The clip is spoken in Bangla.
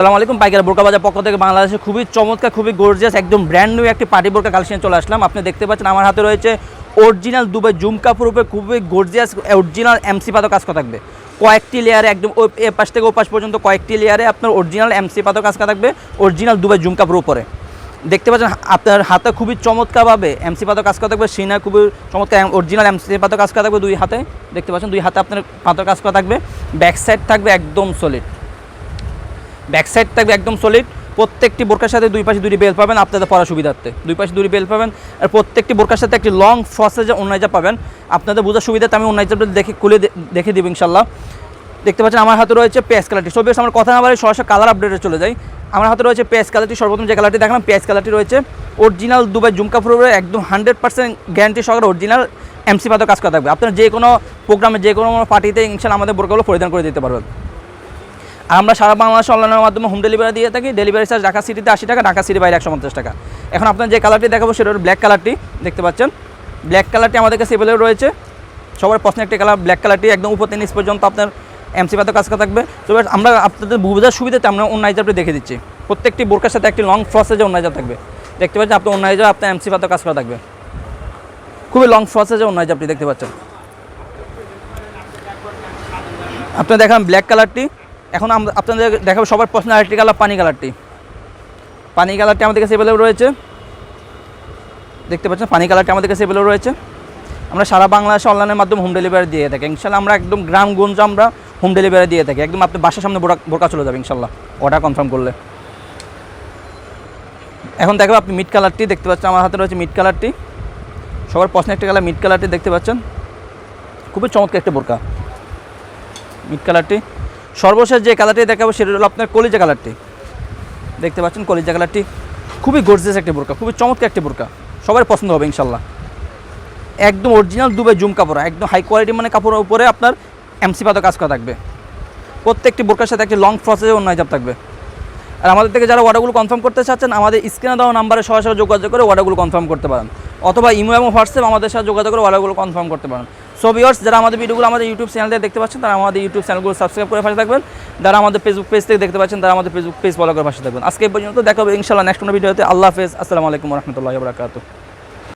আসসালামু আলাইকুম, পাইকারি বোরকা বাজার পক্ষ থেকে বাংলাদেশে খুবই চমৎকার, খুবই গর্জিয়াস, একদম ব্র্যান্ড নিউ একটি পার্টি বোরকা কালেকশন চলে আসলাম। আপনি দেখতে পাচ্ছেন আমার হাতে রয়েছে অরিজিনাল দুবাই জুমকা প্রুফে খুবই গর্জিয়াস অরিজিনাল এমসি পাতা কাজ করা থাকবে। কয়েকটি লেয়ারে একদম এ পাশ থেকে ও পাশ পর্যন্ত কয়েকটি লেয়ারে আপনার অরিজিনাল এমসি পাতা কাজ করা থাকবে অরিজিনাল দুবাই জুমকা প্রুফ পরে। দেখতে পাচ্ছেন আপনার হাতে খুবই চমৎকারভাবে এমসি পাতা কাজ করা থাকবে, সিনা খুবই চমৎকার অরিজিনাল এমসি পাতা কাজ করা থাকবে দুই হাতে। দেখতে পাচ্ছেন দুই হাতে আপনার পাতা কাজ করা থাকবে। ব্যাক সাইড থাকবে একদম সলিড, ব্যাক সাইড থাকবে একদম সলিড। প্রত্যেকটি বোরকার সাথে দুই পাশে দুটি বেল্ট পাবেন আপনাদের পরা সুবিধার্থে, দুই পাশে দুটি বেল্ট পাবেন। আর প্রত্যেকটি বোরকার সাথে একটি লং ফ্রসেজে ওন্নাইজা পাবেন আপনাদের বোঝার সুবিধাতে। আমি ওন্নাইজাটা দেখে খুলে দেখে দিব ইনশাল্লাহ। দেখতে পাচ্ছেন আমার হাতে রয়েছে পেঁয়াজ কালারটি। সব আমার কথা না বলে সরাসরি কালার আপডেটে চলে যাই। আমার হাতে রয়েছে পেঁয়াজ কালারটি। সর্বপ্রথম যে কালারটি দেখলাম পেঁয়াজ কালারটি রয়েছে অরিজিনাল দুবাই জুমকা প্রুফে একদম 100% গ্যারান্টি সহকারে অরিজিনাল এমসি পাতা কাজ করা থাকবে। আপনার যে কোনো প্রোগ্রামে যে কোনো পার্টিতে ইনশাল্লাহ আমাদের বোরকাগুলো পরিধান করে দিতে পারবেন। আর আমরা সারা বাংলাদেশে অনলাইনের মাধ্যমে হোম ডেলিভারি দিয়ে থাকি। ডেলিভারি চার্জ ঢাকা সিটিতে 80 টাকা, ঢাকা সিটি বাইরে 150 টাকা। এখন আপনার যে কালারটি দেখাবো সেটা হলো ব্ল্যাক কালারটি। দেখতে পাচ্ছেন ব্ল্যাক কালারটি আমাদের কাছে অ্যাভেলেবল রয়েছে। সবার পছন্দের একটি কালার ব্ল্যাক কালারটি, একদম উপর থেকে নিচ পর্যন্ত আপনার এমসি পাতা কাজ করা থাকবে। তবে আমরা আপনাদের বোঝার সুবিধাতে আমরা ওন্নাইজারটি দেখে দিচ্ছি। প্রত্যেকটি বোরকার সাথে একটি লং ফ্রসেজে ওন্নাইজার থাকবে। দেখতে পাচ্ছেন আপনার ওন্নাইজার আপনার এমসি পাতা কাজ করা থাকবে, খুবই লং ফ্রসেজে ওন্নাইজারটি দেখতে পাচ্ছেন। আপনারা দেখান ব্ল্যাক কালারটি। এখন আপনাদের দেখাবো সবার পছন্দের আরেকটি কালার পানি কালারটি। পানি কালারটি আমাদের কাছে অ্যাভেলেবল রয়েছে। দেখতে পাচ্ছেন পানি কালারটি আমাদের কাছে অ্যাভেলেবল রয়েছে। আমরা সারা বাংলাদেশে অনলাইনের মাধ্যমে হোম ডেলিভারি দিয়ে থাকি ইনশাল্লাহ। আমরা একদম গ্রামগঞ্জ আমরা হোম ডেলিভারি দিয়ে থাকি, একদম আপনার বাসার সামনে বোরকা চলে যাবে ইনশাল্লাহ অর্ডার কনফার্ম করলে। এখন দেখাবো আপনি মিড কালারটি। দেখতে পাচ্ছেন আমার হাতে রয়েছে মিড কালারটি। সবার পছন্দের একটা কালার মিড কালারটি দেখতে পাচ্ছেন, খুবই চমৎকার একটা বোরকা মিড কালারটি। সর্বশেষ যে কালারটি দেখাবো সেটা হলো আপনার কলিজা কালারটি। দেখতে পাচ্ছেন কলিজা কালারটি, খুবই গর্জিয়াস একটি বোরকা, খুবই চমৎকার একটি বোরকা, সবার পছন্দ হবে ইনশাল্লাহ। একদম অরিজিনাল দুবাই জুম কাপড়, একদম হাই কোয়ালিটি মানে কাপড়ের উপরে আপনার এমসি পাতা কাজ করা থাকবে। প্রত্যেকটি বোরকার সাথে একটি লং প্রসেসে ওন্নাইজার থাকবে। আর আমাদের থেকে যারা অর্ডারগুলো কনফার্ম করতে চাচ্ছেন আমাদের স্ক্রিনে দেওয়া নাম্বারে সরাসরি যোগাযোগ করে অর্ডারগুলো কনফার্ম করতে পারেন, অথবা ইমো এবং হোয়াটসঅ্যাপ আমাদের সাথে যোগাযোগ করে অর্ডারগুলো কনফার্ম করতে পারেন। সো ভিউয়ার্স, যারা আমাদের ভিডিওগুলো আমাদের ইউটিউব চ্যানেলে দেখতে পাচ্ছেন তারা আমাদের ইউটিউব চ্যানেলগুলো সাবস্ক্রাইব করে পাশে থাকবেন। যারা আমাদের ফেসবুক পেজ থেকে দেখতে পাচ্ছেন তারা আমাদের ফেসবুক পেজ ফলো করে পাশে থাকবেন। আজকে এই পর্যন্ত দেখা হবে ইনশাল্লাহ নেক্সট কোনো ভিডিওতে। আল্লাহ হাফেজ, আসসালামু আলাইকুম ওয়া রাহমাতুল্লাহি ওয়া বারাকাতুহু।